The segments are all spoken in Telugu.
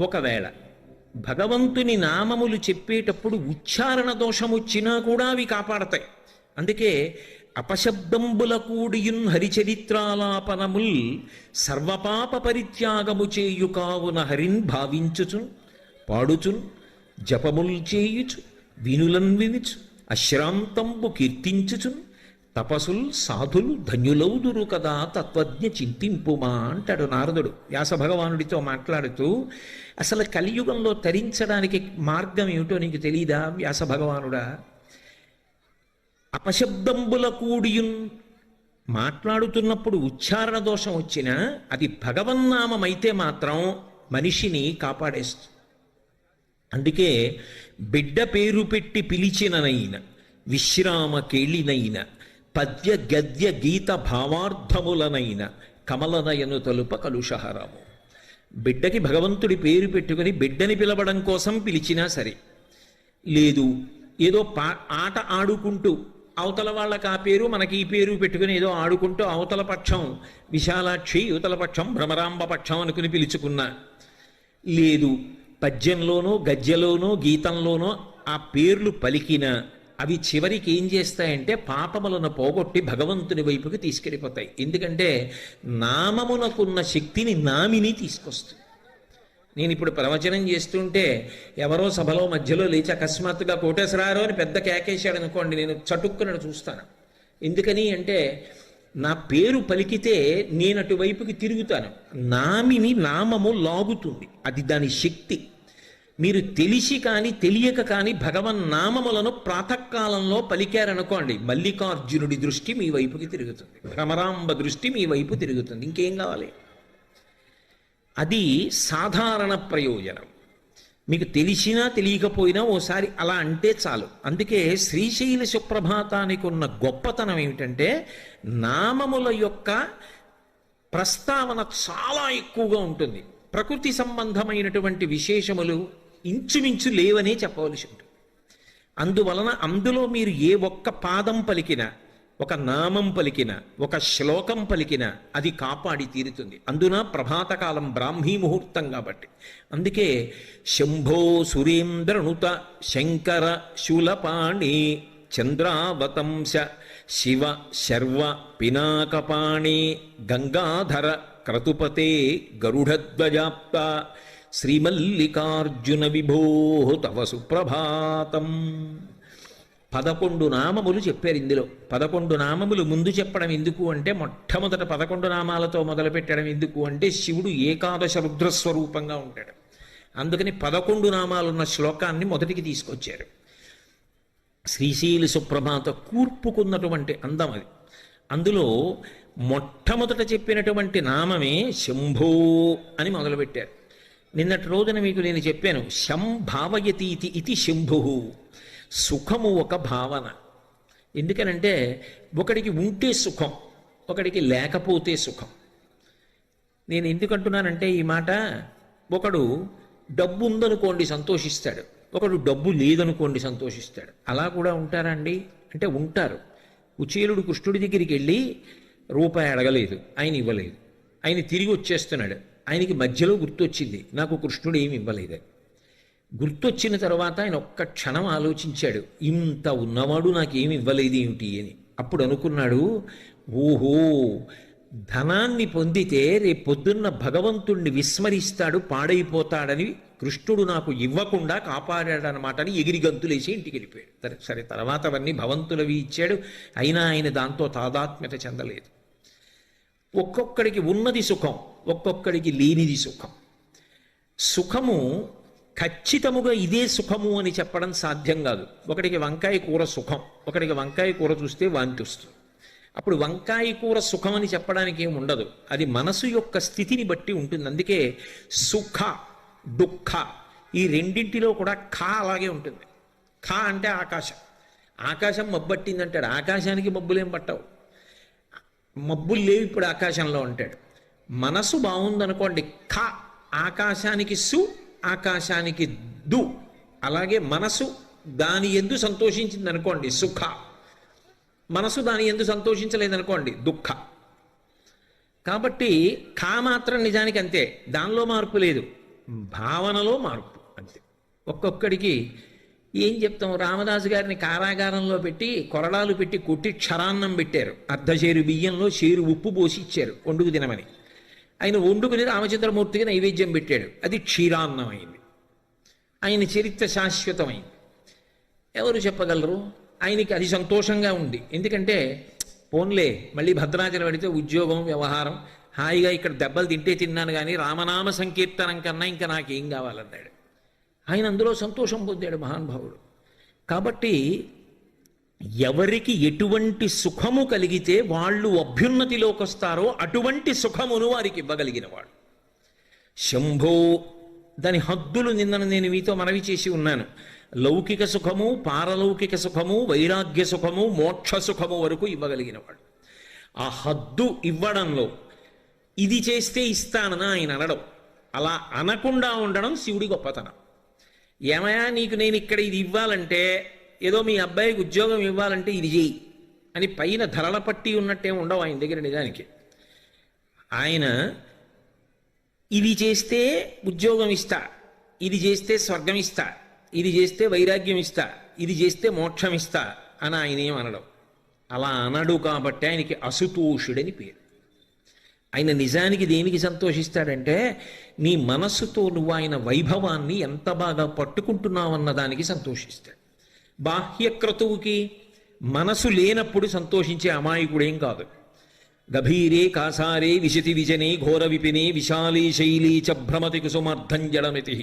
ఒకవేళ భగవంతుని నామములు చెప్పేటప్పుడు ఉచ్చారణ దోషం వచ్చినా కూడా అవి కాపాడతాయి. అందుకే అపశబ్దంబుల కూడియున్ హరిచరిత్రాలాపనముల్ సర్వపాప పరిత్యాగము చేయు కావున హరిన్ భావించుచున్ పాడుచున్ జపముల్ చేయుచు వినులన్ వినుచు అశ్రాంతంబు కీర్తించుచున్ తపసుల్ సాధులు ధన్యులౌదురు కదా తత్వజ్ఞ చింతింపుమా అంటాడు నారదుడు వ్యాస భగవానుడితో మాట్లాడుతూ. అసలు కలియుగంలో తరించడానికి మార్గం ఏమిటో నీకు తెలీదా వ్యాస భగవానుడా? అపశబ్దంబుల కూడియున్, మాట్లాడుతున్నప్పుడు ఉచ్చారణ దోషం వచ్చినా అది భగవన్నామమైతే మాత్రం మనిషిని కాపాడేస్తుంది. అందుకే బిడ్డ పేరు పెట్టి పిలిచిననైన విశ్రామ కేళినైన పద్య గద్య గీత భావార్థములనైన కమలనయను తలుప కలుషహరము. బిడ్డకి భగవంతుడి పేరు పెట్టుకుని బిడ్డని పిలవడం కోసం పిలిచినా సరే, లేదు ఏదో ఆట ఆడుకుంటూ అవతల వాళ్ళకి ఆ పేరు మనకి ఈ పేరు పెట్టుకుని ఏదో ఆడుకుంటూ అవతల పక్షం విశాలాక్షి యువతల పక్షం భ్రమరాంబ పక్షం అనుకుని పిలుచుకున్నా, లేదు పద్యంలోనో గద్యలోనో గీతంలోనో ఆ పేర్లు పలికిన అవి చివరికి ఏం చేస్తాయంటే పాపములను పోగొట్టి భగవంతుని వైపుకి తీసుకెళ్ళిపోతాయి. ఎందుకంటే నామమునకున్న శక్తిని నామిని తీసుకొస్తుంది. నేను ఇప్పుడు ప్రవచనం చేస్తుంటే ఎవరో సభలో మధ్యలో లేచి అకస్మాత్తుగా కోటేశ్వరారో అని పెద్ద కేకేశాడు అనుకోండి, నేను చటుక్కున చూస్తాను. ఎందుకని అంటే నా పేరు పలికితే నేను అటువైపుకి తిరుగుతాను. నామిని నామము లాగుతుంది, అది దాని శక్తి. మీరు తెలిసి కానీ తెలియక కానీ భగవన్ నామములను ప్రాతకాలంలో పలికారనుకోండి, మల్లికార్జునుడి దృష్టి మీ వైపుకి తిరుగుతుంది, భ్రమరాంబ దృష్టి మీ వైపు తిరుగుతుంది. ఇంకేం కావాలి? అది సాధారణ ప్రయోజనం. మీకు తెలిసినా తెలియకపోయినా ఓసారి అలా అంటే చాలు. అందుకే శ్రీశైల సుప్రభాతానికి ఉన్న గొప్పతనం ఏమిటంటే నామముల యొక్క ప్రస్తావన చాలా ఎక్కువగా ఉంటుంది. ప్రకృతి సంబంధమైనటువంటి విశేషములు ఇంచుమించు లేవనే చెప్పవలసి ఉంటుంది. అందువలన అందులో మీరు ఏ ఒక్క పాదం పలికినా, ఒక నామం పలికిన, ఒక శ్లోకం పలికిన అది కాపాడి తీరుతుంది. అందున ప్రభాతకాలం బ్రాహ్మీ ముహూర్తం కాబట్టి. అందుకే శంభో సురేంద్రనుత శంకర శూలపాణి చంద్రావతంశ శివ శర్వ పినాకపాణి గంగాధర క్రతుపతే గరుడధ్వజాప్త శ్రీమల్లికార్జున విభో తవ సుప్రభాతం. 11 నామములు చెప్పారు ఇందులో. 11 నామములు ముందు చెప్పడం ఎందుకు అంటే, మొట్టమొదట 11 నామాలతో మొదలు పెట్టడం ఎందుకు అంటే, శివుడు ఏకాదశ రుద్రస్వరూపంగా ఉంటాడు. అందుకని 11 నామాలున్న శ్లోకాన్ని మొదటికి తీసుకొచ్చారు. శ్రీశైల సుప్రభాత కూర్పుకున్నటువంటి అందం అది. అందులో మొట్టమొదట చెప్పినటువంటి నామమే శంభో అని మొదలుపెట్టారు. నిన్నటి రోజున మీకు నేను చెప్పాను, శంభావయతీతి ఇది శంభు. సుఖము ఒక భావన. ఎందుకనంటే ఒకడికి ఉంటే సుఖం, ఒకడికి లేకపోతే సుఖం. నేను ఎందుకంటున్నానంటే ఈ మాట, ఒకడు డబ్బు ఉందనుకోండి సంతోషిస్తాడు, ఒకడు డబ్బు లేదనుకోండి సంతోషిస్తాడు. అలా కూడా ఉంటారా అండి అంటే ఉంటారు. కుచేలుడు కృష్ణుడి దగ్గరికి వెళ్ళి రూపాయి అడగలేదు, ఆయన ఇవ్వలేదు. ఆయన తిరిగి వచ్చేస్తున్నాడు. ఆయనకి మధ్యలో గుర్తొచ్చింది, నాకు కృష్ణుడు ఏమి ఇవ్వలేదని. గుర్తొచ్చిన తర్వాత ఆయన ఒక్క క్షణం ఆలోచించాడు, ఇంత ఉన్నవాడు నాకేమి ఇవ్వలేదు ఏమిటి అని. అప్పుడు అనుకున్నాడు, ఓహో ధనాన్ని పొందితే రేపు పొద్దున్న భగవంతుణ్ణి విస్మరిస్తాడు, పాడైపోతాడని కృష్ణుడు నాకు ఇవ్వకుండా కాపాడాడనమాట అని ఎగిరి గంతులేసి ఇంటికి వెళ్ళిపోయాడు. సరే తర్వాత అవన్నీ భగవంతులవి ఇచ్చాడు, అయినా ఆయన దాంతో తాదాత్మ్యత చెందలేదు. ఒక్కొక్కడికి ఉన్నది సుఖం, ఒక్కొక్కడికి లేనిది సుఖం. సుఖము ఖచ్చితముగా ఇదే సుఖము అని చెప్పడం సాధ్యం కాదు. ఒకడికి వంకాయ కూర సుఖం, ఒకడికి వంకాయ కూర చూస్తే వాంతి వస్తుంది. అప్పుడు వంకాయ కూర సుఖం అని చెప్పడానికి ఏమి ఉండదు, అది మనసు యొక్క స్థితిని బట్టి ఉంటుంది. అందుకే సుఖ దుఃఖ ఈ రెండింటిలో కూడా ఖ అలాగే ఉంటుంది. ఖ అంటే ఆకాశం. ఆకాశం మబ్బట్టిందంటాడు, ఆకాశానికి మబ్బులేం పట్టవు, మబ్బులు లేవు ఇప్పుడు ఆకాశంలో అంటాడు. మనసు బాగుందనుకోండి, ఖ ఆకాశానికి సు, ఆకాశానికి దు. అలాగే మనసు దాని ఎందు సంతోషించింది అనుకోండి సుఖ, మనసు దాని ఎందు సంతోషించలేదనుకోండి దుఃఖ. కాబట్టి ఖా మాత్రం నిజానికి అంతే, దానిలో మార్పు లేదు. భావనలో మార్పు అంతే. ఒక్కొక్కడికి ఏం చెప్తాం, రామదాసు గారిని కారాగారంలో పెట్టి కొరడాలు పెట్టి కొట్టి క్షరాన్నం పెట్టారు, అర్ధచేరు బియ్యంలో చేరు ఉప్పు పోసి ఇచ్చారు వండుకు తినమని. ఆయన వండుకుని రామచంద్రమూర్తికి నైవేద్యం పెట్టాడు, అది క్షీరాన్నం అయింది. ఆయన చరిత్ర శాశ్వతమైంది. ఎవరు చెప్పగలరు? ఆయనకి అది సంతోషంగా ఉంది. ఎందుకంటే పోన్లే మళ్ళీ భద్రాచలం పెడితే ఉద్యోగం వ్యవహారం హాయిగా ఇక్కడ దెబ్బలు తింటే తిన్నాను కానీ రామనామ సంకీర్తనం కన్నా ఇంకా నాకేం కావాలన్నాడు. ఆయన అందులో సంతోషం పొందాడు మహానుభావుడు. కాబట్టి ఎవరికి ఎటువంటి సుఖము కలిగితే వాళ్ళు అభ్యున్నతిలోకి వస్తారో అటువంటి సుఖమును వారికి ఇవ్వగలిగిన వాడు శంభో. దాని హద్దులు నిన్న నేను మీతో మనవి చేసి ఉన్నాను. లౌకిక సుఖము, పారలౌకిక సుఖము, వైరాగ్య సుఖము, మోక్ష సుఖము వరకు ఇవ్వగలిగినవాడు. ఆ హద్దు ఇవ్వడంలో ఇది చేస్తే ఇస్తానని ఆయన అనడం, అలా అనకుండా ఉండడం శివుడి గొప్పతనం. ఏమయ్యా నీకు నేను ఇక్కడ ఇది ఇవ్వాలంటే, ఏదో మీ అబ్బాయికి ఉద్యోగం ఇవ్వాలంటే ఇది చెయ్యి అని పైన ధరల పట్టి ఉన్నట్టే ఉండవు ఆయన దగ్గర. నిజానికి ఆయన ఇది చేస్తే ఉద్యోగం ఇస్తా, ఇది చేస్తే స్వర్గం ఇస్తా, ఇది చేస్తే వైరాగ్యం ఇస్తా, ఇది చేస్తే మోక్షం ఇస్తా అని ఆయన ఏమనడం. అలా అనడు కాబట్టి ఆయనకి అసుతోషుడని పేరు. ఆయన నిజానికి దేనికి సంతోషిస్తాడంటే నీ మనస్సుతో నువ్వు ఆయన వైభవాన్ని ఎంత బాగా పట్టుకుంటున్నావన్న దానికి సంతోషిస్తాడు. బాహ్యక్రతువుకి మనసు లేనప్పుడు సంతోషించే అమాయకుడేం కాదు. గభీరే కాసారే విశతి విజనే ఘోర విపినే విశాలీ శైలీ చ భ్రమతి కుసుమర్థం జడమితి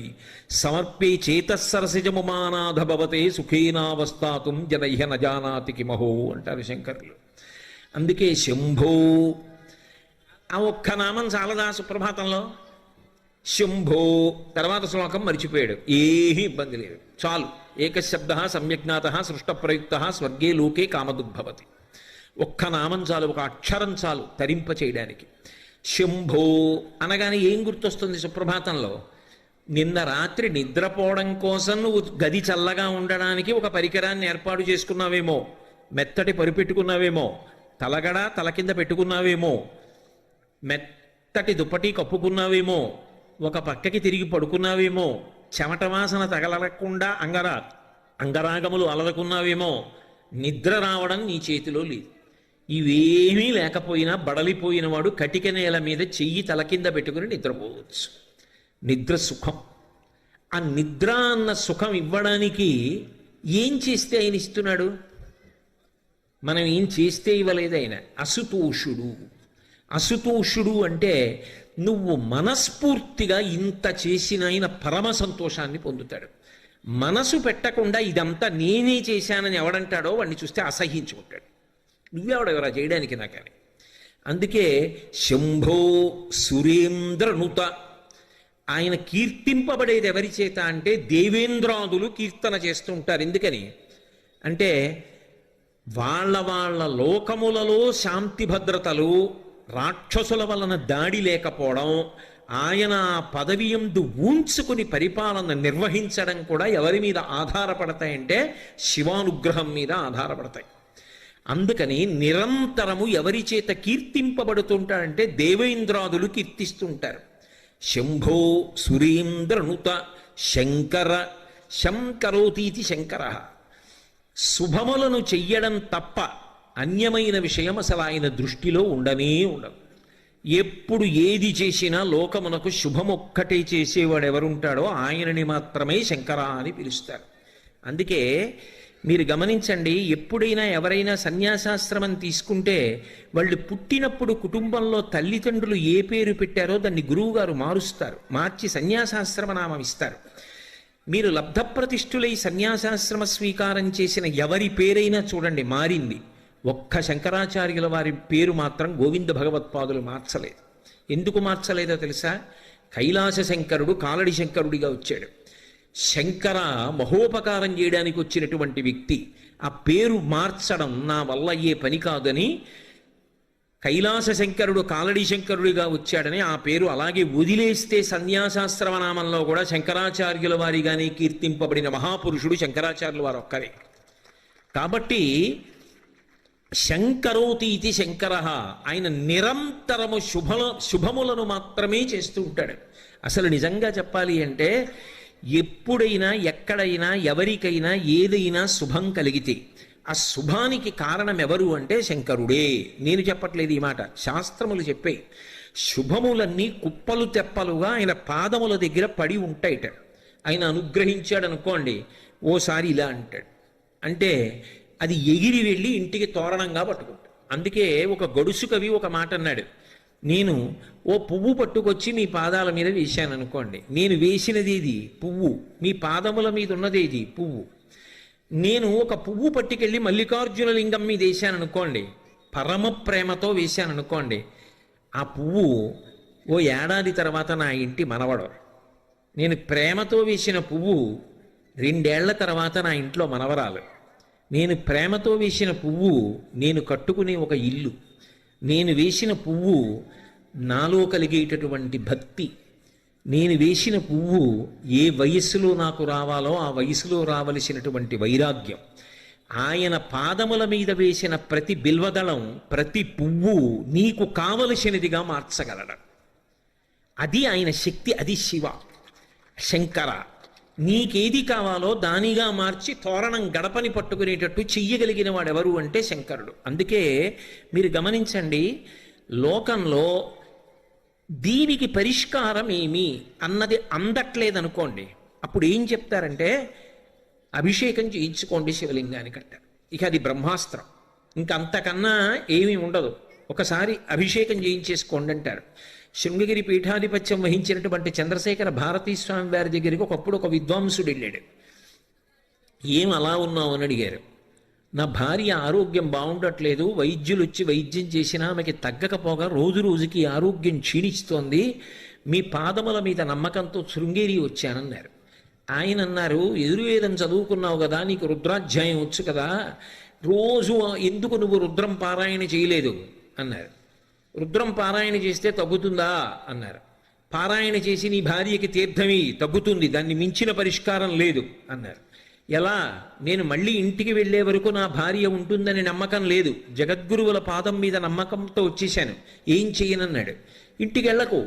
సమర్పే చేతస్సరసిజముమానాథ భవతే సుఖేనావస్థాతుం జనహ్య నజానాతి కిమహో అంటారు శంకరులు. అందుకే శంభో ఆ ఒక్క నామం చాలదా సుప్రభాతంలో? శంభో తర్వాత శ్లోకం మరిచిపోయాడు, ఏమీ ఇబ్బంది లేదు, చాలు. ఏకశబ్ద సమ్యజ్ఞాత సృష్టప్రయుక్త స్వర్గే లోకే కామదుద్భవతి. ఒక్క నామం చాలు, ఒక అక్షరం చాలు తరింప చేయడానికి. శంభో అనగానే ఏం గుర్తొస్తుంది సుప్రభాతంలో? నిన్న రాత్రి నిద్రపోవడం కోసం నువ్వు గది చల్లగా ఉండడానికి ఒక పరికరాన్ని ఏర్పాటు చేసుకున్నావేమో, మెత్తటి పరిపెట్టుకున్నావేమో, తలగడ తల కింద పెట్టుకున్నావేమో, మెత్తటి దుప్పటి కప్పుకున్నావేమో, ఒక పక్కకి తిరిగి పడుకున్నావేమో, చెమట వాసన తగలకుండా అంగరాగములు అలలుకున్నావేమో, నిద్ర రావడం నీ చేతిలో లేదు. ఇవేమీ లేకపోయినా బడలిపోయిన వాడు కటిక నేల మీద చెయ్యి తల కింద పెట్టుకుని నిద్రపోవచ్చు. నిద్ర సుఖం. ఆ నిద్ర అన్న సుఖం ఇవ్వడానికి ఏం చేస్తే ఆయన ఇస్తున్నాడు? మనం ఏం చేస్తే ఇవ్వలేదు ఆయన. అసుతోషుడు. అసుతోషుడు అంటే నువ్వు మనస్ఫూర్తిగా ఇంత చేసిన ఆయన పరమ సంతోషాన్ని పొందుతాడు. మనసు పెట్టకుండా ఇదంతా నేనే చేశానని ఎవడంటాడో వాడిని చూస్తే అసహించుకుంటాడు. నువ్వెవడెవరా చేయడానికి నాకని. అందుకే శంభో సురేంద్రనుత. ఆయన కీర్తింపబడేది ఎవరి చేత అంటే దేవేంద్రాదులు కీర్తన చేస్తుంటారు. ఎందుకని అంటే వాళ్ళ లోకములలో శాంతి భద్రతలు, రాక్షసుల వలన దాడి లేకపోవడం, ఆయన పదవి యందు ఊంచుకుని పరిపాలన నిర్వహించడం కూడా ఎవరి మీద ఆధారపడతాయంటే శివానుగ్రహం మీద ఆధారపడతాయి. అందుకని నిరంతరము ఎవరి చేత కీర్తింపబడుతుంటాడంటే దేవేంద్రాదులు కీర్తిస్తుంటారు. శంభో సురేంద్రనుత శంకర. శంకరోతీతి శంకర. శుభములను చెయ్యడం తప్ప అన్యమైన విషయం అసలు ఆయన దృష్టిలో ఉండనే ఉండదు. ఎప్పుడు ఏది చేసినా లోకమునకు శుభమొక్కటే చేసేవాడు ఎవరుంటాడో ఆయనని మాత్రమే శంకర అని పిలుస్తారు. అందుకే మీరు గమనించండి, ఎప్పుడైనా ఎవరైనా సన్యాసాశ్రమం తీసుకుంటే వాళ్ళు పుట్టినప్పుడు కుటుంబంలో తల్లిదండ్రులు ఏ పేరు పెట్టారో దాన్ని గురువుగారు మారుస్తారు, మార్చి సన్యాసాశ్రమ నామం ఇస్తారు. మీరు లబ్ధప్రతిష్ఠులై సన్యాసాశ్రమ స్వీకారం చేసిన ఎవరి పేరైనా చూడండి మారింది. ఒక్క శంకరాచార్యుల వారి పేరు మాత్రం గోవింద భగవత్పాదులు మార్చలేదు. ఎందుకు మార్చలేదో తెలుసా? కైలాస శంకరుడు కాలడి శంకరుడిగా వచ్చాడు. శంకర మహోపకారం చేయడానికి వచ్చినటువంటి వ్యక్తి. ఆ పేరు మార్చడం నా వల్ల అయ్యే పని కాదని కైలాస శంకరుడు కాలడి శంకరుడిగా వచ్చాడని ఆ పేరు అలాగే వదిలేస్తే సన్యాసాశ్రమనామంలో కూడా శంకరాచార్యుల వారిగానే కీర్తింపబడిన మహాపురుషుడు శంకరాచార్యుల వారు ఒక్కరే. కాబట్టి శంకరోతీతి శంకర. ఆయన నిరంతరము శుభములను మాత్రమే చేస్తూ ఉంటాడు. అసలు నిజంగా చెప్పాలి అంటే ఎప్పుడైనా ఎక్కడైనా ఎవరికైనా ఏదైనా శుభం కలిగితే ఆ శుభానికి కారణం ఎవరు అంటే శంకరుడే. నేను చెప్పట్లేదు ఈ మాట, శాస్త్రములు చెప్పే. శుభములన్నీ కుప్పలు తెప్పలుగా ఆయన పాదముల దగ్గర పడి ఉంటాయిట. ఆయన అనుగ్రహించాడు అనుకోండి, ఓసారి ఇలా అంటాడు, అంటే అది ఎగిరి వెళ్ళి ఇంటికి తోరణంగా పట్టుకుంటాడు. అందుకే ఒక గడుసు కవి ఒక మాట అన్నాడు, నేను ఓ పువ్వు పట్టుకొచ్చి మీ పాదాల మీద వేశాను అనుకోండి, నేను వేసినది ఇది పువ్వు, మీ పాదముల మీద ఉన్నది ఇది పువ్వు. నేను ఒక పువ్వు పట్టుకెళ్ళి మల్లికార్జున లింగం మీద వేశాను అనుకోండి, పరమ ప్రేమతో వేశాను అనుకోండి, ఆ పువ్వు ఓ ఏడాది తర్వాత నా ఇంటి మనవడు. నేను ప్రేమతో వేసిన పువ్వు 2 ఏళ్ల తర్వాత నా ఇంట్లో మనవరాలు. నేను ప్రేమతో వేసిన పువ్వు నేను కట్టుకునే ఒక ఇల్లు. నేను వేసిన పువ్వు నాలో కలిగేటటువంటి భక్తి. నేను వేసిన పువ్వు ఏ వయస్సులో నాకు రావాలో ఆ వయసులో రావలసినటువంటి వైరాగ్యం. ఆయన పాదముల మీద వేసిన ప్రతి బిల్వదళం, ప్రతి పువ్వు నీకు కావలసినదిగా మార్చగలడు. అది ఆయన శక్తి, అది శివ, శంకర. నీకేది కావాలో దానిగా మార్చి తోరణం గడపని పట్టుకునేటట్టు చెయ్యగలిగిన వాడెవరు అంటే శంకరుడు. అందుకే మీరు గమనించండి, లోకంలో దీనికి పరిష్కారం ఏమి అన్నది అందట్లేదనుకోండి, అప్పుడు ఏం చెప్తారంటే అభిషేకం చేయించుకోండి శివలింగానికంట. ఇక అది బ్రహ్మాస్త్రం, ఇంకంతకన్నా ఏమీ ఉండదు. ఒకసారి అభిషేకం చేయించేసుకోండి అంటారు. శృంగగిరి పీఠాధిపత్యం వహించినటువంటి చంద్రశేఖర భారతీ స్వామి వారి దగ్గరికి ఒకప్పుడు ఒక విద్వాంసుడు వెళ్ళాడు. ఏం అలా ఉన్నావు అని అడిగారు. నా భార్య ఆరోగ్యం బాగుండట్లేదు, వైద్యులు వచ్చి వైద్యం చేసినా ఆమెకి తగ్గకపోగా రోజు రోజుకి ఆరోగ్యం క్షీణిస్తోంది, మీ పాదముల మీద నమ్మకంతో శృంగేరి వచ్చానన్నారు. ఆయన అన్నారు, ఎదుర్వేదం చదువుకున్నావు కదా, నీకు రుద్రాధ్యాయం వచ్చు కదా, రోజు ఎందుకు నువ్వు రుద్రం పారాయణ చేయలేదు అన్నారు. రుద్రం పారాయణ చేస్తే తగ్గుతుందా అన్నారు. పారాయణ చేసి నీ భార్యకి తీర్థమి తగ్గుతుంది, దాన్ని మించిన పరిష్కారం లేదు అన్నారు. ఎలా? నేను మళ్ళీ ఇంటికి వెళ్ళే వరకు నా భార్య ఉంటుందని నమ్మకం లేదు, జగద్గురువుల పాదం మీద నమ్మకంతో వచ్చేశాను, ఏం చెయ్యనన్నాడు. ఇంటికి వెళ్ళకు,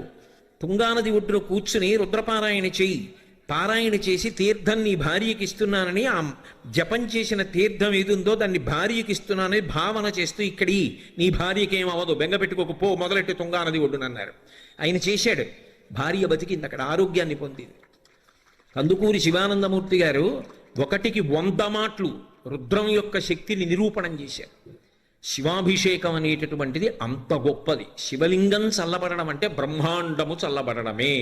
తుంగానది ఒడ్డున కూర్చుని రుద్రపారాయణ చెయ్యి, పారాయణ చేసి తీర్థం నీ భార్యకి ఇస్తున్నానని, ఆ జపం చేసిన తీర్థం ఏదుందో దాన్ని భార్యకి ఇస్తున్నానని భావన చేస్తూ ఇక్కడి నీ భార్యకి ఏం అవ్వదు, బెంగపెట్టుకోకు, పో మొదలెట్టి తుంగానది ఒడ్డునన్నారు. ఆయన చేశాడు, భార్య బతికింది, అక్కడ ఆరోగ్యాన్ని పొందింది. కందుకూరి శివానందమూర్తి గారు 1కి 100 మాటలు రుద్రం యొక్క శక్తిని నిరూపణం చేశారు. శివాభిషేకం అనేటటువంటిది అంత గొప్పది. శివలింగం చల్లబడడం అంటే బ్రహ్మాండము చల్లబడడమే.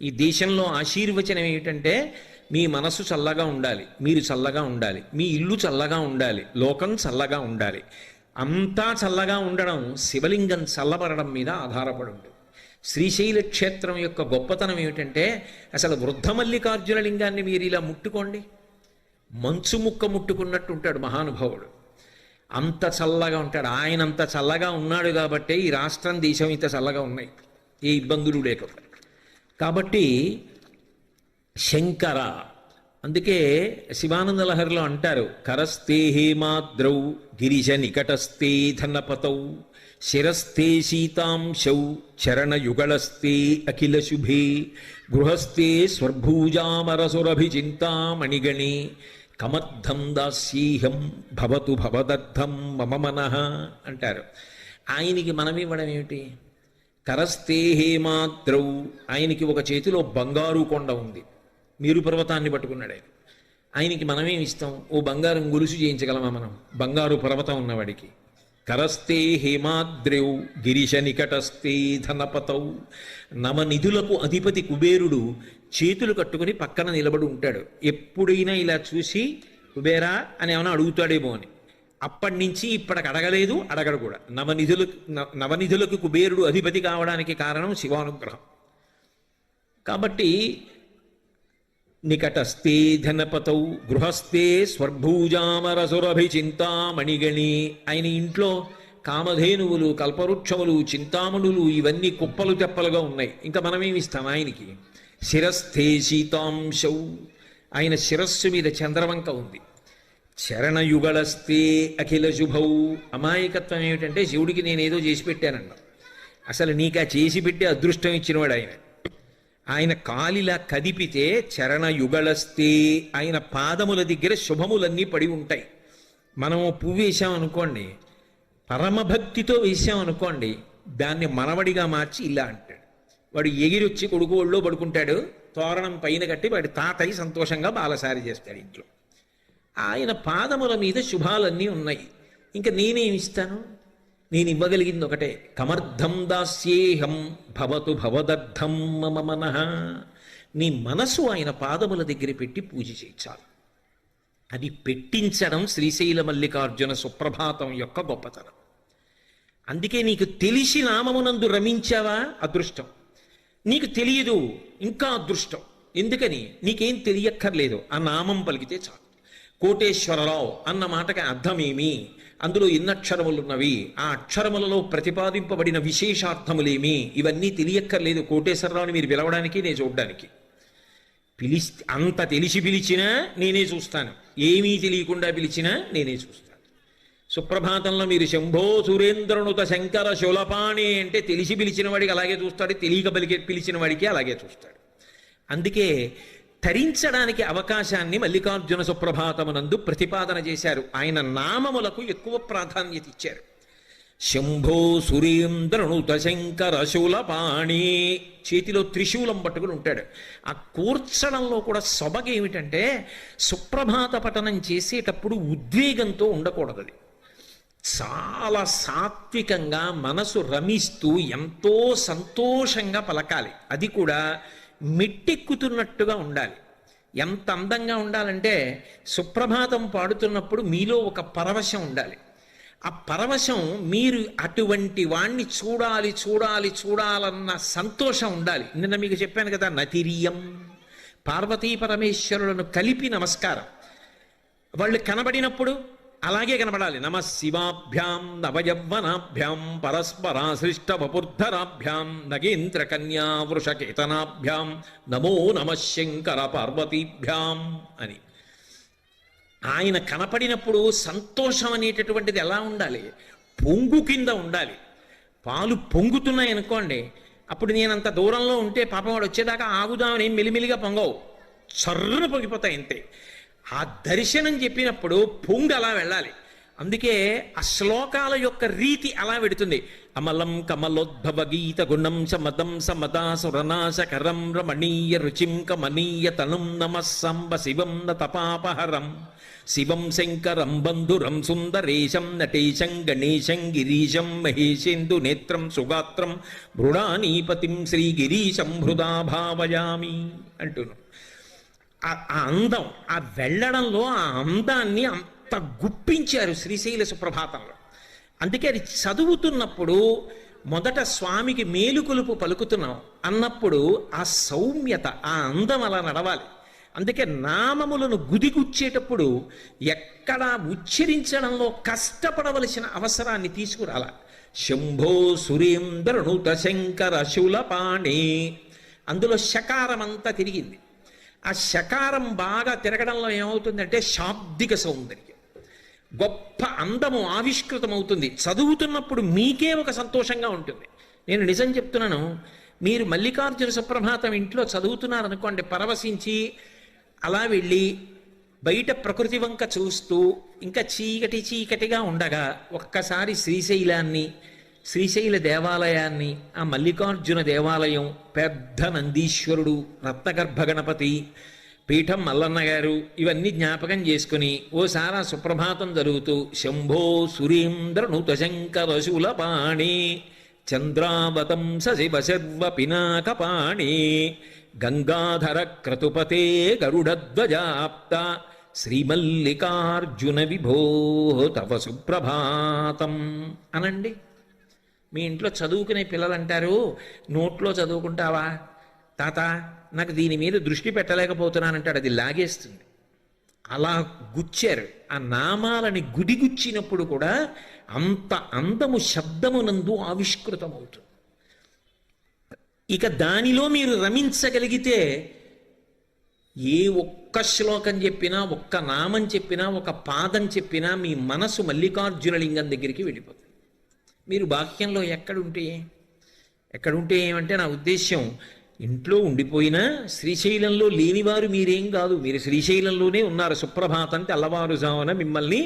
ఈ దేశంలో ఆశీర్వచనం ఏమిటంటే మీ మనసు చల్లగా ఉండాలి, మీరు చల్లగా ఉండాలి, మీ ఇల్లు చల్లగా ఉండాలి, లోకం చల్లగా ఉండాలి. అంతా చల్లగా ఉండడం శివలింగం చల్లబడడం మీద ఆధారపడి ఉంటుంది. శ్రీశైల క్షేత్రం యొక్క గొప్పతనం ఏమిటంటే, అసలు వృద్ధ మల్లికార్జున లింగాన్ని మీరు ఇలా ముట్టుకోండి, మంచు ముక్క ముట్టుకున్నట్టు ఉంటాడు మహానుభావుడు. అంత చల్లగా ఉంటాడు. ఆయన అంత చల్లగా ఉన్నాడు కాబట్టే ఈ రాష్ట్రం, దేశం ఇంత చల్లగా ఉన్నాయి, ఏ ఇబ్బందులు లేకపోతే. కాబట్టి శంకర, అందుకే శివానంద లహరిలో అంటారు, కరస్తే హేమాద్రౌ గిరిజ నికటస్తే ధనపతౌ శిరస్థే శీతాంశౌ చరణయుగళస్తే అఖిల శుభే గృహస్థే స్వర్భూజామరసురభిచింతామణిగణే కమర్థం దాస్యేహం భవతు భవదర్థం మమ మనః అంటారు. ఆయనకి మనం ఇవ్వడం ఏమిటి? కరస్తే హేమాద్రౌ, ఆయనకి ఒక చేతిలో బంగారు కొండ ఉంది, మేరు పర్వతాన్ని పట్టుకున్నాడు ఆయన. ఆయనకి మనమేమి ఇస్తాం? ఓ బంగారం గొలుసు చేయించగలమా మనం బంగారు పర్వతం ఉన్నవాడికి? కరస్తే హేమాద్రౌ గిరిశ నికటస్తే ధనపతౌ. నవనిధులకు అధిపతి కుబేరుడు చేతులు కట్టుకుని పక్కన నిలబడి ఉంటాడు. ఎప్పుడైనా ఇలా చూసి కుబేరా అని ఏమైనా అడుగుతాడేమో అని. అప్పటి నుంచి ఇప్పటికి అడగలేదు, అడగడు కూడా. నవనిధులకు కుబేరుడు అధిపతి కావడానికి కారణం శివానుగ్రహం. కాబట్టి నికటస్థే ధనపతౌ గృహస్థే స్వర్భూజామరసురభిచింతామణిగణి. ఆయన ఇంట్లో కామధేనువులు, కల్పవృక్షములు, చింతామణులు ఇవన్నీ కుప్పలు తెప్పలుగా ఉన్నాయి. ఇంకా మనమేమి ఇస్తాం ఆయనకి? శిరస్థే శీతాంశౌ, ఆయన శిరస్సు మీద చంద్రవంక ఉంది. చరణయుగళస్తే అఖిల శుభౌ. అమాయకత్వం ఏమిటంటే శివుడికి నేనేదో చేసి పెట్టానన్నా, అసలు నీకు ఆ చేసి పెట్టే అదృష్టం ఇచ్చినవాడు ఆయన. ఆయన కాలిలా కదిపితే చరణయుగళస్తే, ఆయన పాదముల దగ్గర శుభములన్నీ పడి ఉంటాయి. మనం పువ్వు వేసామనుకోండి, పరమభక్తితో వేసామనుకోండి, దాన్ని మనవడిగా మార్చి ఇలా అంటాడు. వాడు ఎగిరొచ్చి కొడుకు ఒళ్ళో పడుకుంటాడు, తోరణం పైన కట్టి వాడి తాతయ్య సంతోషంగా బాలసారి చేస్తాడు ఇంట్లో. ఆయన పాదముల మీద శుభాలన్నీ ఉన్నాయి. ఇంకా నేనేమిస్తాను? నేను ఇవ్వగలిగింది ఒకటే, కమర్థం దాస్యేహం భవతు భవదర్థం మమ మనః. నీ మనసు ఆయన పాదముల దగ్గర పెట్టి పూజ చేయించాలి. అది పెట్టించడం శ్రీశైల మల్లికార్జున సుప్రభాతం యొక్క గొప్పతనం. అందుకే నీకు తెలిసి నామమునందు రమించావా అదృష్టం, నీకు తెలియదు ఇంకా అదృష్టం. ఎందుకని? నీకేం తెలియక్కర్లేదు, ఆ నామం పలికితే చాలు. కోటేశ్వరరావు అన్న మాటకి అర్థమేమి, అందులో ఎన్ని అక్షరములున్నవి, ఆ అక్షరములలో ప్రతిపాదింపబడిన విశేషార్థములేమి, ఇవన్నీ తెలియక్కర్లేదు. కోటేశ్వరరావుని మీరు పిలవడానికి, నేను చూడ్డానికి. అంత తెలిసి పిలిచినా నేనే చూస్తాను, ఏమీ తెలియకుండా పిలిచినా నేనే చూస్తాను. సుప్రభాతంలో మీరు శంభో సురేంద్రనుత శంకర శూలపాణి అంటే తెలిసి పిలిచిన వాడికి అలాగే చూస్తాడు, తెలియక పిలిచిన వాడికి అలాగే చూస్తాడు. అందుకే తరించడానికి అవకాశాన్ని మల్లికార్జున సుప్రభాతమునందు ప్రతిపాదన చేశారు. ఆయన నామములకు ఎక్కువ ప్రాధాన్యత ఇచ్చారు. శంభో సురేంద్రనుత శంకర శూలపాణి, చేతిలో త్రిశూలం పట్టుకుని ఉంటాడు. ఆ కూర్చడంలో కూడా సొబగేమిటంటే, సుప్రభాత పఠనం చేసేటప్పుడు ఉద్వేగంతో ఉండకూడదు. అది చాలా సాత్వికంగా మనసు రమిస్తూ ఎంతో సంతోషంగా పలకాలి. అది కూడా మెట్టెక్కుతున్నట్టుగా ఉండాలి. ఎంత అందంగా ఉండాలంటే, సుప్రభాతం పాడుతున్నప్పుడు మీలో ఒక పరవశం ఉండాలి. ఆ పరవశం, మీరు అటువంటి వాణ్ణి చూడాలి చూడాలి చూడాలన్న సంతోషం ఉండాలి. నిన్న మీకు చెప్పాను కదా, నతిరియం, పార్వతీ పరమేశ్వరులను కలిపి నమస్కారం. వాళ్ళు కనబడినప్పుడు అలాగే కనబడాలి. నమ శివాభ్యాం నవయవ్వనాభ్యాం పరస్పరాశ్లిష్ట వపుర్ధరాభ్యాం నగేంద్ర కన్యా వృషకేతనాభ్యాం నమో నమ శంకర పార్వతీభ్యాం అని. ఆయన కనపడినప్పుడు సంతోషం అనేటటువంటిది ఎలా ఉండాలి? పొంగు కింద ఉండాలి. పాలు పొంగుతున్నాయనుకోండి, అప్పుడు నేను అంత దూరంలో ఉంటే పాపం వాడు వచ్చేదాకా ఆగుదామని మెలిమెలిగా పొంగవు, చర్రున పొంగిపోతాయి అంతే. ఆ దర్శనం చెప్పినప్పుడు పొంగు అలా వెళ్ళాలి. అందుకే ఆ శ్లోకాల యొక్క రీతి అలా పెడుతుంది. అమలం కమలోద్భవ గీత గుణం సమదం సమదాసురనాశకరం రమణీయ రుచిం కమనీయ తనుం నమః సంబ శివం నతపాపహరం శివం శంకరం బంధురం సుందరేశం నటేశం గణేశం గిరీశం మహేశేందు నేత్రం సుగాత్రం మృడానీపతిం శ్రీగిరీశం హృదా భావయామి అంటున్నాం. ఆ అందం, ఆ వెళ్ళడంలో ఆ అందాన్ని అంత గుప్పించారు శ్రీశైల సుప్రభాతంలో. అందుకే అది చదువుతున్నప్పుడు మొదట స్వామికి మేలుకొలుపు పలుకుతున్నాం అన్నప్పుడు ఆ సౌమ్యత, ఆ అందం అలా నడవాలి. అందుకే నామములను గుదిగుచ్చేటప్పుడు ఎక్కడా ఉచ్చరించడంలో కష్టపడవలసిన అవసరాన్ని తీసుకురాల. శంభో సురేంద్రనుత శంకర శూలపాణి, అందులో శకారం అంతా తిరిగింది. ఆ శకారం బాగా తిరగడంలో ఏమవుతుందంటే శాబ్దిక సౌందర్యం, గొప్ప అందము ఆవిష్కృతమవుతుంది. చదువుతున్నప్పుడు మీకే ఒక సంతోషంగా ఉంటుంది. నేను నిజం చెప్తున్నాను, మీరు మల్లికార్జున సుప్రభాతం ఇంట్లో చదువుతున్నారనుకోండి, పరవశించి అలా వెళ్ళి బయట ప్రకృతి వంక చూస్తూ ఇంకా చీకటి చీకటిగా ఉండగా ఒక్కసారి శ్రీశైలాన్ని, శ్రీశైల దేవాలయాన్ని, ఆ మల్లికార్జున దేవాలయం, పెద్ద నందీశ్వరుడు, రత్నగర్భ గణపతి పీఠం మల్లన్న గారు, ఇవన్నీ జ్ఞాపకం చేసుకుని ఓసారి ఆ సుప్రభాతం జరుగుతూ శంభో సురేంద్రనుత శంకర శూలపాణి చంద్రావతం శివ శర్వ పినాకపాణి గంగాధర క్రతుపతే గరుడధ్వజాప్త శ్రీమల్లికార్జున విభో తవ సుప్రభాతం అనండి. మీ ఇంట్లో చదువుకునే పిల్లలు అంటారు, నోట్లో చదువుకుంటావా తాత, నాకు దీని మీద దృష్టి పెట్టలేకపోతున్నానంటాడు, అది లాగేస్తుంది. అలా గుచ్చారు. ఆ నామాలని గుడిగుచ్చినప్పుడు కూడా అంత అందము శబ్దమునందు ఆవిష్కృతమవుతుంది. ఇక దానిలో మీరు రమించగలిగితే ఏ ఒక్క శ్లోకం చెప్పినా, ఒక్క నామం చెప్పినా, ఒక పాదం చెప్పినా మీ మనసు మల్లికార్జున లింగం దగ్గరికి వెళ్ళిపోతుంది. మీరు బాహ్యంలో ఎక్కడుంటే ఏమంటే, నా ఉద్దేశ్యం ఇంట్లో ఉండిపోయినా శ్రీశైలంలో లేనివారు మీరేం కాదు, మీరు శ్రీశైలంలోనే ఉన్నారు. సుప్రభాతం తెల్లవారుజామున మిమ్మల్ని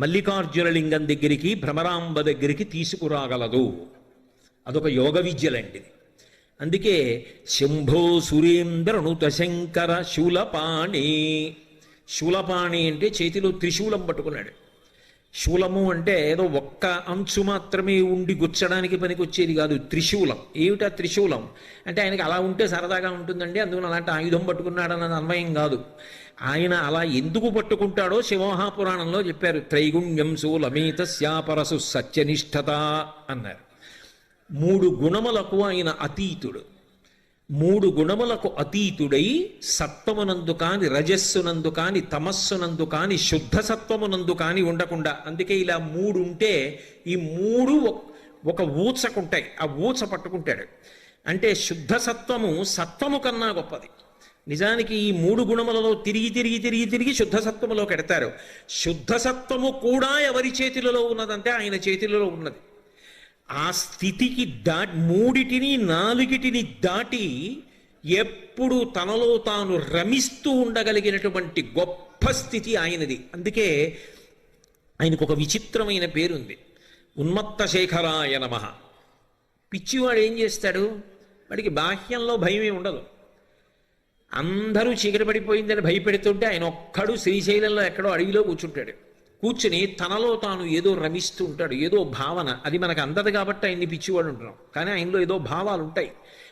మల్లికార్జునలింగం దగ్గరికి, భ్రమరాంబ దగ్గరికి తీసుకురాగలదు. అదొక యోగ విద్యలంటిది. అందుకే శంభో సురేంద్రనుత శంకర శూలపాణి. శూలపాణి అంటే చేతిలో త్రిశూలం పట్టుకున్నాడు. శూలము అంటే ఏదో ఒక్క అంచు మాత్రమే ఉండి గుచ్చడానికి పనికొచ్చేది కాదు, త్రిశూలం. ఏమిటా త్రిశూలం అంటే ఆయనకి అలా ఉంటే సరదాగా ఉంటుందండి, అందుకని అలాంటి ఆయుధం పట్టుకున్నాడన్నది అన్వయం కాదు. ఆయన అలా ఎందుకు పట్టుకుంటాడో శివమహాపురాణంలో చెప్పారు. త్రైగుణ్యం శూలమేతస్యాపరసు సత్యనిష్టత అన్నారు. 3 గుణములకు ఆయన అతీతుడు. 3 గుణములకు అతీతుడై సత్వమునందు కాని, రజస్సునందు కాని, తమస్సునందు కాని, శుద్ధ సత్వమునందు కాని ఉండకుండా. అందుకే ఇలా 3 ఉంటే ఈ 3 ఒక ఊచకుంటాయి. ఆ ఊచ పట్టుకుంటాడు. అంటే శుద్ధ సత్వము సత్వము కన్నా గొప్పది. నిజానికి ఈ 3 గుణములలో తిరిగి తిరిగి తిరిగి తిరిగి శుద్ధ సత్వములో కెడతారు. శుద్ధ సత్వము కూడా ఎవరి చేతులలో ఉన్నదంటే ఆయన చేతులలో ఉన్నది. ఆ స్థితికి మూడిటిని 4టిని దాటి ఎప్పుడు తనలో తాను రమిస్తూ ఉండగలిగినటువంటి గొప్ప స్థితి ఆయనది. అందుకే ఆయనకు ఒక విచిత్రమైన పేరుంది, ఉన్మత్త శేఖరాయ నమః. పిచ్చివాడు ఏం చేస్తాడు? వాడికి బాహ్యంలో భయమే ఉండదు. అందరూ చీకటి పడిపోయిందని భయపెడుతుంటే ఆయన ఒక్కడు శ్రీశైలంలో ఎక్కడో అడవిలో కూర్చుంటాడు. కూర్చుని తనలో తాను ఏదో రమిస్తూ ఉంటాడు. ఏదో భావన, అది మనకు అందదు కాబట్టి ఆయన్ని పిచ్చివాడు ఉంటున్నాం. కానీ ఆయనలో ఏదో భావాలు ఉంటాయి.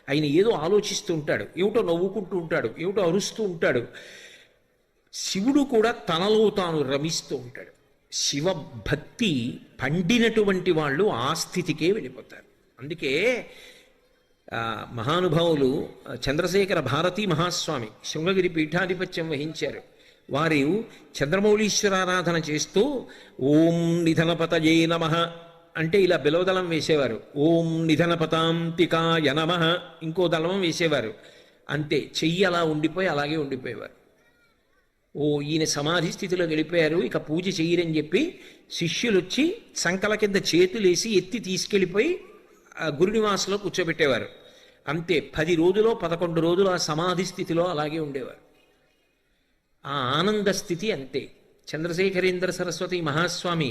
ఆయన ఏదో ఆలోచిస్తూ ఉంటాడు, ఏమిటో నవ్వుకుంటూ ఉంటాడు, ఏమిటో అరుస్తూ ఉంటాడు. శివుడు కూడా తనలో తాను రమిస్తూ ఉంటాడు. శివభక్తి పండినటువంటి వాళ్ళు ఆ స్థితికే వెళ్ళిపోతారు. అందుకే మహానుభావులు చంద్రశేఖర భారతీ మహాస్వామి శృంగగిరి పీఠాధిపత్యం వహించారు. వారు చంద్రమౌళీశ్వరారాధన చేస్తూ ఓం నిధనపతయే నమః అంటే ఇలా బిలవదళం వేసేవారు. ఓం నిధనపతాంతికాయ నమః ఇంకో దళం వేసేవారు. అంతే, చెయ్యి అలా ఉండిపోయి అలాగే ఉండిపోయేవారు. ఓ ఈయన సమాధి స్థితిలో గడిపారు, ఇక పూజ చెయ్యరని చెప్పి శిష్యులు వచ్చి సంకల కింద చేతులేసి ఎత్తి తీసుకెళ్ళిపోయి గురునివాసంలో కూర్చోబెట్టేవారు. అంతే, 10 రోజులో 11 రోజులు ఆ సమాధి స్థితిలో అలాగే ఉండేవారు. ఆ ఆనంద స్థితి అంతే. చంద్రశేఖరేంద్ర సరస్వతి మహాస్వామి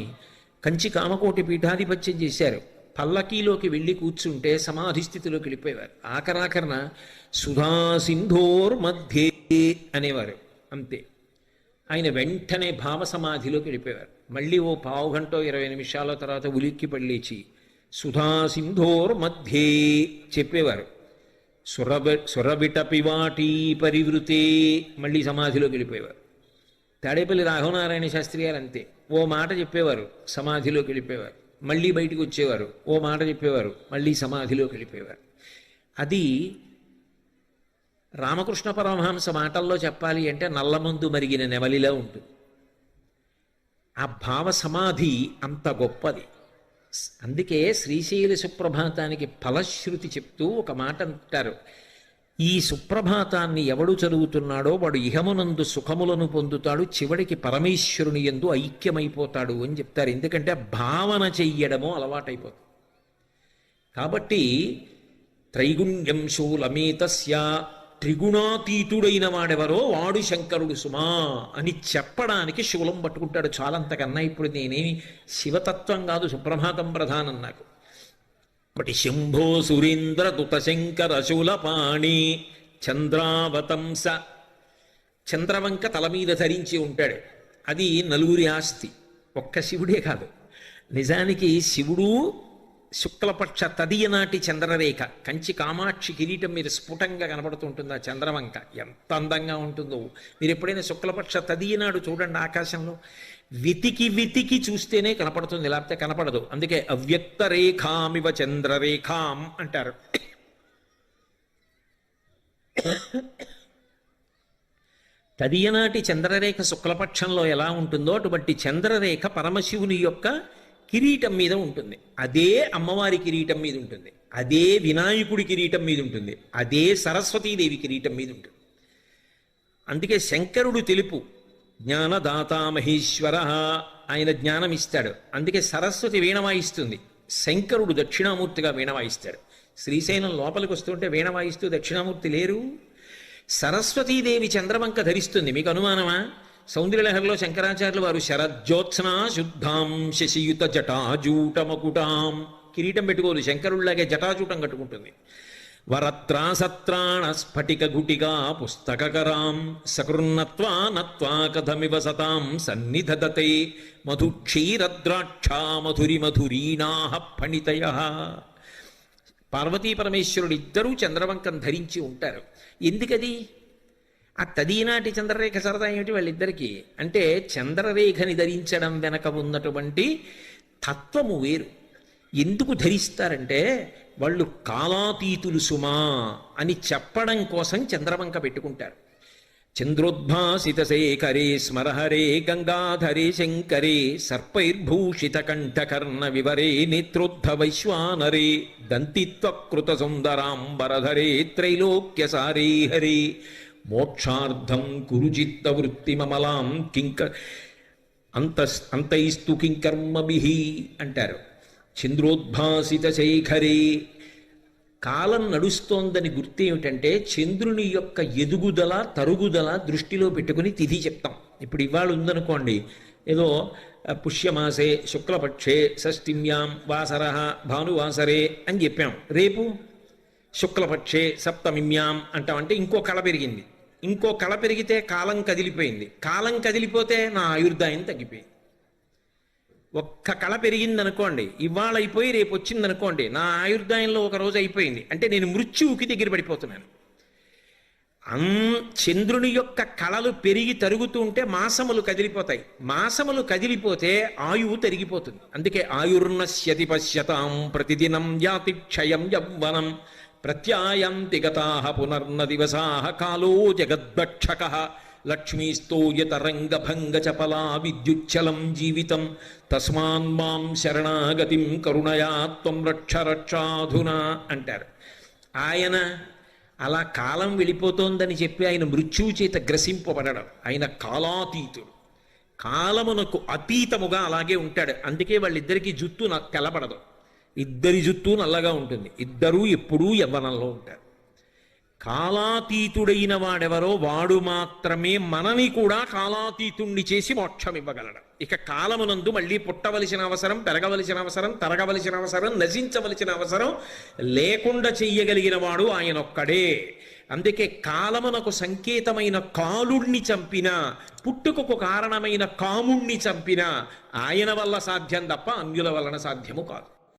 కంచి కామకోటి పీఠాధిపత్యం చేశారు. పల్లకీలోకి వెళ్ళి కూర్చుంటే సమాధి స్థితిలోకి వెళ్ళిపోయేవారు. ఆఖరాఖరణ సుధా సింధోర్ మధ్యే అనేవారు. అంతే, ఆయన వెంటనే భావ సమాధిలోకి వెళ్ళిపోయేవారు. మళ్ళీ ఓ పావుగంట 20 నిమిషాల తర్వాత ఉలిక్కి పళ్ళేచి సుధా సింధోర్ మధ్యే చెప్పేవారు. సురబిట పివాటి పరివృతే మళ్ళీ సమాధిలోకి వెళ్ళిపోయేవారు. తాడేపల్లి రాఘవనారాయణ శాస్త్రి గారు అంతే, ఓ మాట చెప్పేవారు, సమాధిలోకి వెళ్ళిపోయేవారు. మళ్ళీ బయటికి వచ్చేవారు, ఓ మాట చెప్పేవారు, మళ్ళీ సమాధిలోకి వెళ్ళిపోయేవారు. అది రామకృష్ణ పరమహంస మాటల్లో చెప్పాలి అంటే నల్లమందు మరిగిన నెమలిలా ఉంటుంది. ఆ భావ సమాధి అంత గొప్పది. అందుకే శ్రీశైల సుప్రభాతానికి ఫలశ్రుతి చెప్తూ ఒక మాట అంటారు, ఈ సుప్రభాతాన్ని ఎవడు చదువుతున్నాడో వాడు ఇహమునందు సుఖములను పొందుతాడు, చివరికి పరమేశ్వరుని యందు ఐక్యమైపోతాడు అని చెప్తారు. ఎందుకంటే భావన చెయ్యడము అలవాటైపోతుంది. కాబట్టి త్రైగుణ్యం శూలమేతస్య, త్రిగుణాతీతుడైన వాడెవరో వాడు శంకరుడు సుమా అని చెప్పడానికి శూలం పట్టుకుంటాడు. చాలంతకన్నా ఇప్పుడు నేనేమి శివతత్వం కాదు, సుప్రభాతం ప్రధానం నాకు. ఒకటి శంభో సురేంద్ర దుత శంకర శూలపాణి చంద్రావతంస. చంద్రవంక తల మీద ధరించి ఉంటాడు. అది నలుగురి ఆస్తి, ఒక్క శివుడే కాదు. నిజానికి శివుడు శుక్లపక్ష తదియనాటి చంద్రరేఖ కంచి కామాక్షి కిరీటం మీద స్ఫుటంగా కనపడుతుంటుంది. ఆ చంద్రవంక ఎంత అందంగా ఉంటుందో. మీరు ఎప్పుడైనా శుక్లపక్ష తదియనాడు చూడండి ఆకాశంలో, వెతికి వెతికి చూస్తేనే కనపడుతుంది, లేకపోతే కనపడదు. అందుకే అవ్యక్త రేఖామివ చంద్రరేఖాం అంటారు. తదియనాటి చంద్రరేఖ శుక్లపక్షంలో ఎలా ఉంటుందో అటువంటి చంద్రరేఖ పరమశివుని యొక్క కిరీటం మీద ఉంటుంది. అదే అమ్మవారి కిరీటం మీద ఉంటుంది, అదే వినాయకుడి కిరీటం మీద ఉంటుంది, అదే సరస్వతీదేవి కిరీటం మీద ఉంటుంది. అందుకే శంకరుడు తెలుపు, జ్ఞానదాతా మహేశ్వర, ఆయన జ్ఞానం ఇస్తాడు. అందుకే సరస్వతి వీణ వాయిస్తుంది, శంకరుడు దక్షిణామూర్తిగా వీణ వాయిస్తాడు. శ్రీశైలం లోపలికి వస్తుంటే వీణ వాయిస్తూ దక్షిణామూర్తి లేరు. సరస్వతీదేవి చంద్రవంక ధరిస్తుంది. మీకు అనుమానమా? సౌందర్యలహరిలో శంకరాచార్యులు వారు శరజ్యోత్స్నా శుద్ధాం శశియుత జటాజూటమకుటాం, కిరీటం పెట్టుకోదు, శంకరుల్లాగే జటాజూటం కట్టుకుంటుంది. వరత్రాసత్రాణ స్ఫటిక గుటిగా పుస్తకరాం సకృన్నత్వా నత్వా కథమివ సతాం సన్నిధదతే మధుక్షీరద్రాక్షా మధురి మధురీనాహ ఫణితయ. పార్వతీ పరమేశ్వరుడు ఇద్దరూ చంద్రవంకం ధరించి ఉంటారు. ఎందుకది? ఆ తదీనాటి చంద్రరేఖ సరదా ఏమిటి వాళ్ళిద్దరికీ అంటే, చంద్రరేఖని ధరించడం వెనక ఉన్నటువంటి తత్వము వేరు. ఎందుకు ధరిస్తారంటే, వాళ్ళు కాలాతీతులు సుమా అని చెప్పడం కోసం చంద్రవంక పెట్టుకుంటారు. చంద్రోద్భాసిత శేఖరే స్మరహరే గంగాధరే శంకరే సర్పైర్భూషిత కంఠకర్ణ వివరే నేత్రోద్ధ వైశ్వానరే దంతిత్వకృత సుందరాంబరధరే త్రైలోక్యసారే హరే మోక్షార్థం కురుచిత్త వృత్తిమమలాం అంతైస్తు కింకర్మభిః అంటారు. చంద్రోద్భాసిత శేఖరే, కాలం నడుస్తోందని గుర్తు ఏమిటంటే చంద్రుని యొక్క ఎదుగుదల తరుగుదల దృష్టిలో పెట్టుకుని తిథి చెప్తాం. ఇప్పుడు ఇవాళ ఉందనుకోండి, ఏదో పుష్యమాసే శుక్లపక్షే షష్ఠిమ్యాం వాసర భానువాసరే అని చెప్పాం. రేపు శుక్లపక్షే సప్తమిమ్యాం అంటామంటే ఇంకో కళ పెరిగింది. ఇంకో కళ పెరిగితే కాలం కదిలిపోయింది. కాలం కదిలిపోతే నా ఆయుర్దాయం తగ్గిపోయింది. ఒక్క కళ పెరిగిందనుకోండి, ఇవాళ అయిపోయి రేపు వచ్చిందనుకోండి, నా ఆయుర్దాయంలో ఒక రోజు అయిపోయింది అంటే నేను మృత్యువుకి దగ్గర పడిపోతున్నాను. చంద్రుని యొక్క కళలు పెరిగి తరుగుతూ ఉంటే మాసములు కదిలిపోతాయి. మాసములు కదిలిపోతే ఆయువు తరిగిపోతుంది. అందుకే ఆయుర్నశ్యతి పశ్యతాం ప్రతిదినం యాతి క్షయం యవ్వనం ప్రత్యాయంతి గతాః పునర్న దివసాః కాలో జగద్భక్షకః లక్ష్మీస్తోయతరంగభంగ చపలా విద్యుచ్చలం జీవితం తస్మాన్మాం శరణాగతిం కరుణయా త్వం రక్ష రక్షాధునా అంటారు. ఆయన అలా కాలం వెళ్ళిపోతోందని చెప్పి ఆయన మృత్యువు చేత గ్రసింపబడడం. ఆయన కాలాతీతుడు, కాలమునకు అతీతముగా అలాగే ఉంటాడు. అందుకే వాళ్ళిద్దరికీ జుత్తు తెల్లబడదు, ఇద్దరి జుత్తు నల్లగా ఉంటుంది. ఇద్దరూ ఎప్పుడూ యవ్వనంలో ఉంటారు. కాలాతీతుడైన వాడెవరో వాడు మాత్రమే మనని కూడా కాలాతీతుణ్ణి చేసి మోక్షం ఇవ్వగలడు. ఇక కాలమునందు మళ్ళీ పుట్టవలసిన అవసరం, పెరగవలసిన అవసరం, తరగవలసిన అవసరం, నశించవలసిన అవసరం లేకుండా చెయ్యగలిగిన వాడు ఆయనొక్కడే. అందుకే కాలమునకు సంకేతమైన కాలుణ్ణి చంపిన, పుట్టుకకు కారణమైన కాముణ్ణి చంపిన ఆయన వల్ల సాధ్యం తప్ప అన్యుల వలన సాధ్యము కాదు.